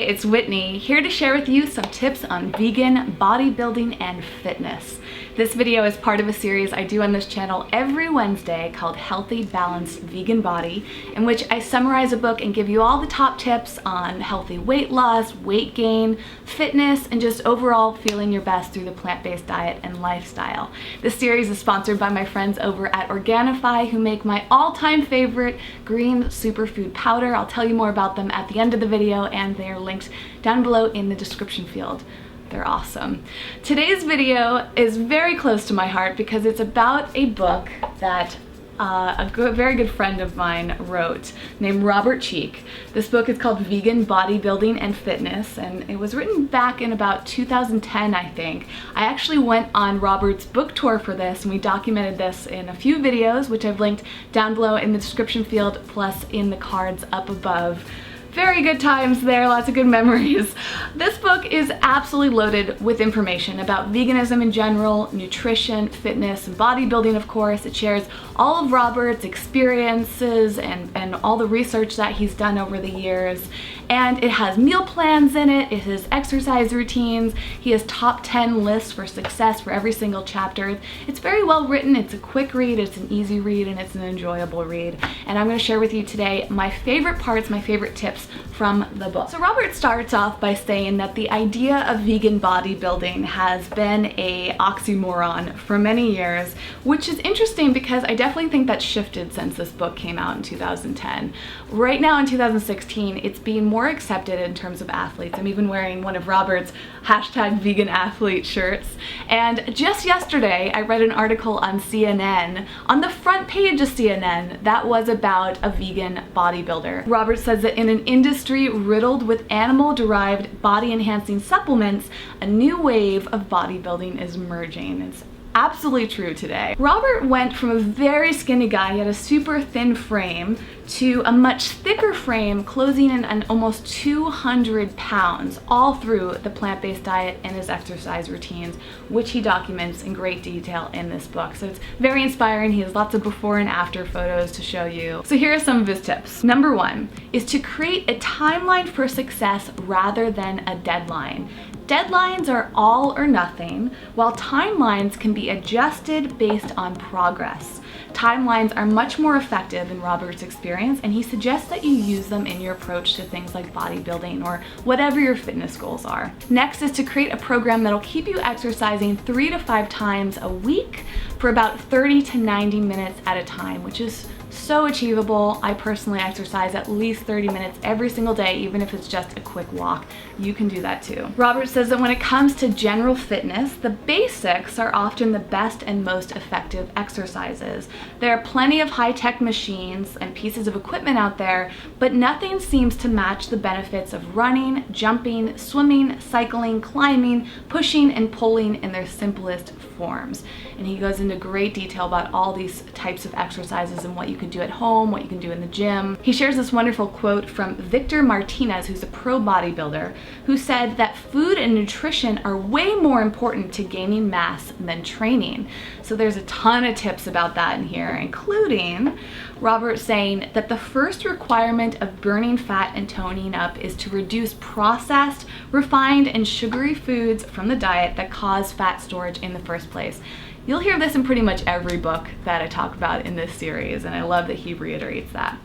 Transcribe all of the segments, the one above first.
it's Whitney, here to share with you some tips on vegan bodybuilding and fitness. This video is part of a series I do on this channel every Wednesday called Healthy Balanced Vegan Body, in which I summarize a book and give you all the top tips on healthy weight loss, weight gain, fitness, and just overall feeling your best through the plant-based diet and lifestyle. This series is sponsored by my friends over at Organifi, who make my all-time favorite green superfood powder. I'll tell you more about them at the end of the video, and they are linked down below in the description field. They're awesome. Today's video is very close to my heart because it's about a book that very good friend of mine wrote named Robert Cheek. This book is called Vegan Bodybuilding and Fitness, and it was written back in about 2010, I think. I actually went on Robert's book tour for this, and we documented this in a few videos, which I've linked down below in the description field, plus in the cards up above. Very good times there, lots of good memories. This book is absolutely loaded with information about veganism in general, nutrition, fitness, and bodybuilding, of course. It shares all of Robert's experiences and all the research that he's done over the years. And it has meal plans in it, it has exercise routines, he has top 10 lists for success for every single chapter. It's very well written, it's a quick read, it's an easy read, and it's an enjoyable read. And I'm going to share with you today my favorite parts, my favorite tips from the book. So Robert starts off by saying that the idea of vegan bodybuilding has been a oxymoron for many years, which is interesting because I definitely think that's shifted since this book came out in 2010. Right now in 2016, it's being more accepted in terms of athletes. I'm even wearing one of Robert's #veganathlete shirts. And just yesterday, I read an article on CNN, on the front page of CNN, that was about a vegan bodybuilder. Robert says that in an industry riddled with animal-derived body-enhancing supplements, a new wave of bodybuilding is emerging. It's absolutely true today. Robert went from a very skinny guy, he had a super thin frame, to a much thicker frame, closing in on almost 200 pounds, all through the plant-based diet and his exercise routines, which he documents in great detail in this book. So it's very inspiring. He has lots of before and after photos to show you. So here are some of his tips. Number one is to create a timeline for success rather than a deadline. Deadlines are all or nothing, while timelines can be adjusted based on progress. Timelines are much more effective in Robert's experience, and he suggests that you use them in your approach to things like bodybuilding or whatever your fitness goals are. Next is to create a program that'll keep you exercising 3 to 5 times a week for about 30 to 90 minutes at a time, which is so achievable. I personally exercise at least 30 minutes every single day, even if it's just a quick walk. You can do that too. Robert says that when it comes to general fitness, the basics are often the best and most effective exercises. There are plenty of high-tech machines and pieces of equipment out there, but nothing seems to match the benefits of running, jumping, swimming, cycling, climbing, pushing, and pulling in their simplest forms. And he goes into great detail about all these types of exercises and what you can do at home, what you can do in the gym. He shares this wonderful quote from Victor Martinez, who's a pro bodybuilder, who said that food and nutrition are way more important to gaining mass than training. So there's a ton of tips about that in here, including Robert saying that the first requirement of burning fat and toning up is to reduce processed, refined, and sugary foods from the diet that cause fat storage in the first place. You'll hear this in pretty much every book that I talk about in this series, and I love that he reiterates that.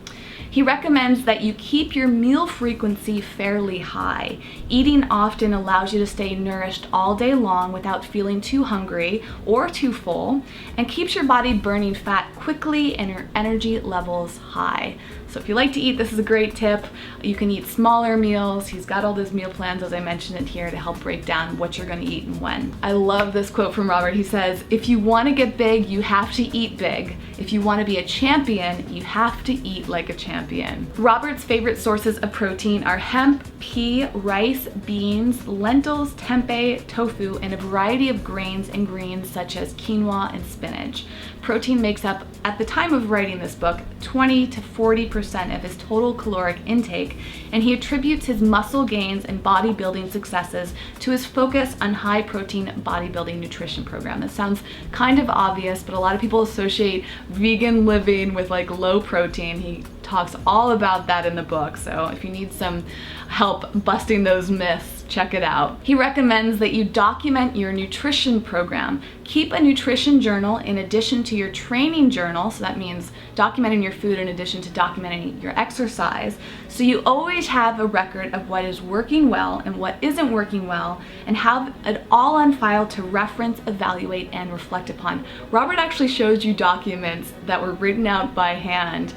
He recommends that you keep your meal frequency fairly high. Eating often allows you to stay nourished all day long without feeling too hungry or too full, and keeps your body burning fat quickly and your energy levels high. So if you like to eat, this is a great tip. You can eat smaller meals. He's got all those meal plans, as I mentioned in here, to help break down what you're gonna eat and when. I love this quote from Robert. He says, if you wanna get big, you have to eat big. If you wanna be a champion, you have to eat like a champion. Robert's favorite sources of protein are hemp, pea, rice, beans, lentils, tempeh, tofu, and a variety of grains and greens such as quinoa and spinach. Protein makes up, at the time of writing this book, 20 to 40% of his total caloric intake, and he attributes his muscle gains and bodybuilding successes to his focus on high-protein bodybuilding nutrition program. This sounds kind of obvious, but a lot of people associate vegan living with like low protein. He talks all about that in the book, so if you need some help busting those myths, check it out. He recommends that you document your nutrition program. Keep a nutrition journal in addition to your training journal, so that means documenting your food in addition to documenting your exercise, so you always have a record of what is working well and what isn't working well, and have it all on file to reference, evaluate, and reflect upon. Robert actually shows you documents that were written out by hand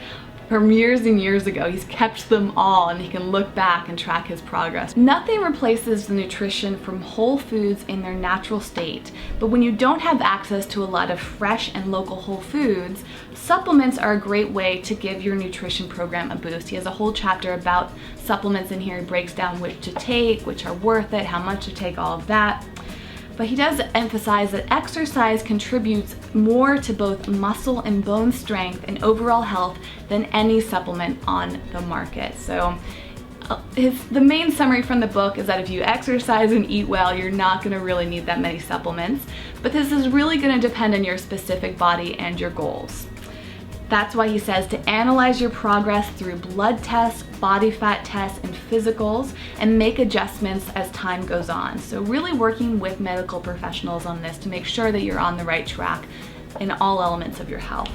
from years and years ago. He's kept them all and he can look back and track his progress. Nothing replaces the nutrition from whole foods in their natural state, but when you don't have access to a lot of fresh and local whole foods, supplements are a great way to give your nutrition program a boost. He has a whole chapter about supplements in here. He breaks down which to take, which are worth it, how much to take, all of that. But he does emphasize that exercise contributes more to both muscle and bone strength and overall health than any supplement on the market. So the main summary from the book is that if you exercise and eat well, you're not going to really need that many supplements. But this is really going to depend on your specific body and your goals. That's why he says to analyze your progress through blood tests, body fat tests, and physicals, and make adjustments as time goes on. So really working with medical professionals on this to make sure that you're on the right track in all elements of your health.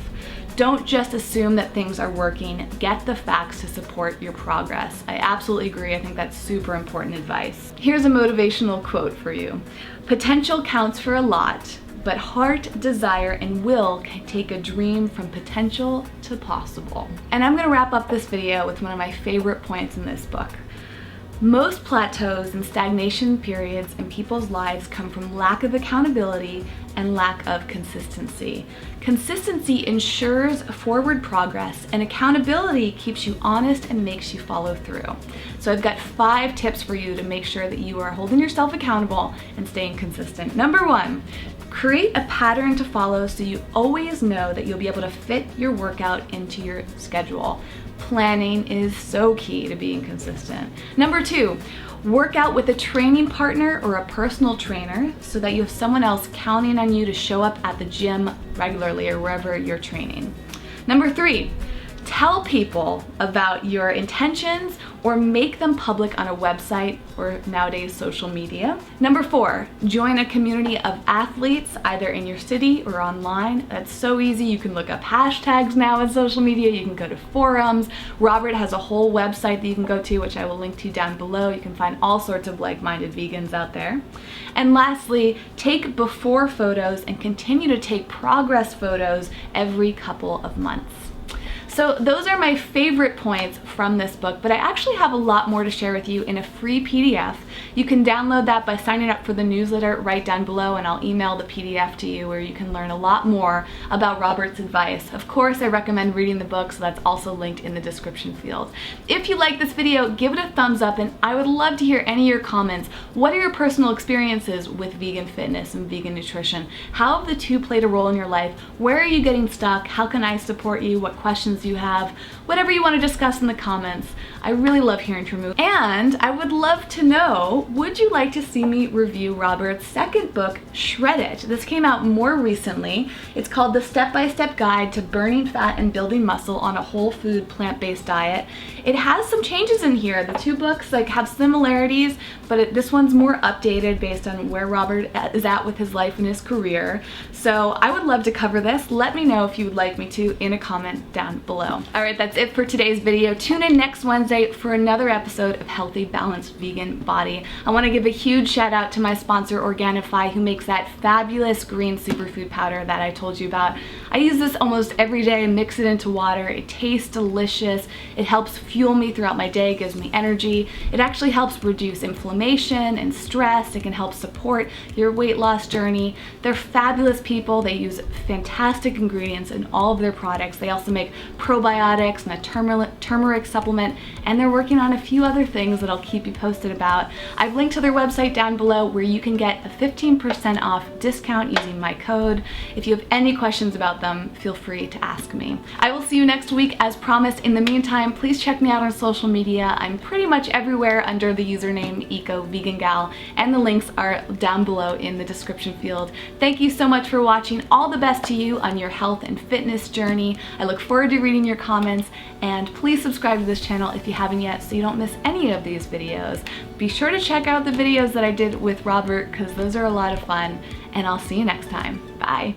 Don't just assume that things are working. Get the facts to support your progress. I absolutely agree. I think that's super important advice. Here's a motivational quote for you. Potential counts for a lot, but heart, desire, and will can take a dream from potential to possible. And I'm gonna wrap up this video with one of my favorite points in this book. Most plateaus and stagnation periods in people's lives come from lack of accountability and lack of consistency. Consistency ensures forward progress, and accountability keeps you honest and makes you follow through. So I've got 5 tips for you to make sure that you are holding yourself accountable and staying consistent. Number 1, create a pattern to follow so you always know that you'll be able to fit your workout into your schedule. Planning is so key to being consistent. Number 2, work out with a training partner or a personal trainer so that you have someone else counting on you to show up at the gym regularly or wherever you're training. Number 3, tell people about your intentions or make them public on a website or nowadays social media. Number 4, join a community of athletes either in your city or online. That's so easy. You can look up hashtags now in social media. You can go to forums. Robert has a whole website that you can go to, which I will link to down below. You can find all sorts of like-minded vegans out there. And lastly, take before photos and continue to take progress photos every couple of months. So those are my favorite points from this book, but I actually have a lot more to share with you in a free PDF. You can download that by signing up for the newsletter right down below, and I'll email the PDF to you where you can learn a lot more about Robert's advice. Of course, I recommend reading the book, so that's also linked in the description field. If you like this video, give it a thumbs up, and I would love to hear any of your comments. What are your personal experiences with vegan fitness and vegan nutrition? How have the two played a role in your life? Where are you getting stuck? How can I support you? What questions you have, whatever you want to discuss in the comments. I really love hearing from you. And I would love to know, would you like to see me review Robert's second book, Shred It? This came out more recently. It's called The Step-by-Step Guide to Burning Fat and Building Muscle on a Whole Food Plant-Based Diet. It has some changes in here. The two books have similarities, but this one's more updated based on where Robert is at with his life and his career. So I would love to cover this. Let me know if you would like me to in a comment down below. All right, that's it for today's video. Tune in next Wednesday for another episode of Healthy Balanced Vegan Body. I want to give a huge shout out to my sponsor Organifi, who makes that fabulous green superfood powder that I told you about. I use this almost every day and mix it into water. It tastes delicious. It helps fuel me throughout my day, gives me energy. It actually helps reduce inflammation and stress. It can help support your weight loss journey. They're fabulous people. They use fantastic ingredients in all of their products. They also make probiotics and a turmeric supplement, and they're working on a few other things that I'll keep you posted about. I've linked to their website down below where you can get a 15% off discount using my code. If you have any questions about them, feel free to ask me. I will see you next week as promised. In the meantime, please check me out on social media. I'm pretty much everywhere under the username EcoVeganGal, and the links are down below in the description field. Thank you so much for watching. All the best to you on your health and fitness journey. I look forward to reading your comments, and please subscribe to this channel if you haven't yet so you don't miss any of these videos. Be sure to check out the videos that I did with Robert because those are a lot of fun, and I'll see you next time. Bye.